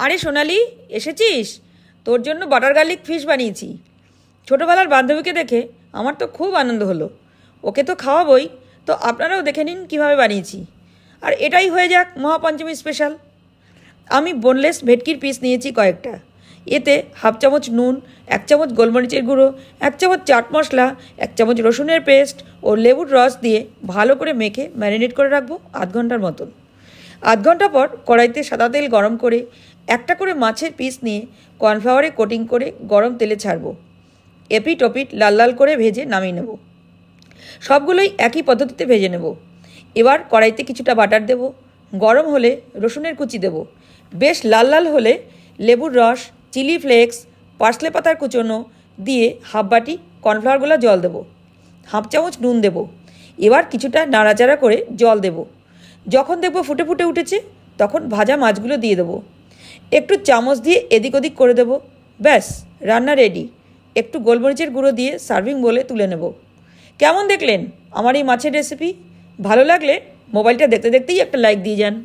আরে সোনালি, এসেছিস? তোর জন্য বাটার গার্লিক ফিশ বানিয়েছি। ছোটোবেলার বান্ধবীকে দেখে আমার তো খুব আনন্দ হলো। ওকে তো খাওয়াবই, তো আপনারাও দেখে নিন কীভাবে বানিয়েছি। আর এটাই হয়ে যাক মহাপঞ্চমী স্পেশাল। আমি বোনলেস ভেটকির পিস নিয়েছি কয়েকটা। এতে হাফ চামচ নুন, 1 চামচ গোলমরিচের গুঁড়ো, 1 চামচ চাট মশলা, 1 চামচ রসুনের পেস্ট ও লেবুর রস দিয়ে ভালো করে মেখে ম্যারিনেট করে রাখবো 0.5 ঘন্টার মতন। 0.5 ঘন্টা পর কড়াইতে সাদা তেল গরম করে একটা করে মাছের পিস নিয়ে কর্নফ্লাওয়ারে কোটিং করে গরম তেলে ছাড়বো। এপিট ওপিট লাল লাল করে ভেজে নামিয়ে নেব। সবগুলোই একই পদ্ধতিতে ভেজে নেব। এবার কড়াইতে কিছুটা বাটার দেব। গরম হলে রসুনের কুচি দেব। বেশ লাল লাল হলে লেবুর রস, চিলি ফ্লেক্স, পার্সলে পাতার কুচনো দিয়ে হাফ বাটি কর্নফ্লাওয়ার জল দেব। হাফ চামচ নুন দেব। এবার কিছুটা নাড়াচাড়া করে জল দেব। যখন দেখব ফুটে ফুটে উঠেছে, তখন ভাজা মাছগুলো দিয়ে দেবো। একটু চামচ দিয়ে এদিক ওদিক করে দেব। ব্যাস, রান্না রেডি। একটু গোলমরিচের গুঁড়ো দিয়ে সার্ভিং বলে তুলে নেব। কেমন দেখলেন আমার এই মাছের রেসিপি? ভালো লাগলে মোবাইলটা দেখতে দেখতেই একটা লাইক দিয়ে যান।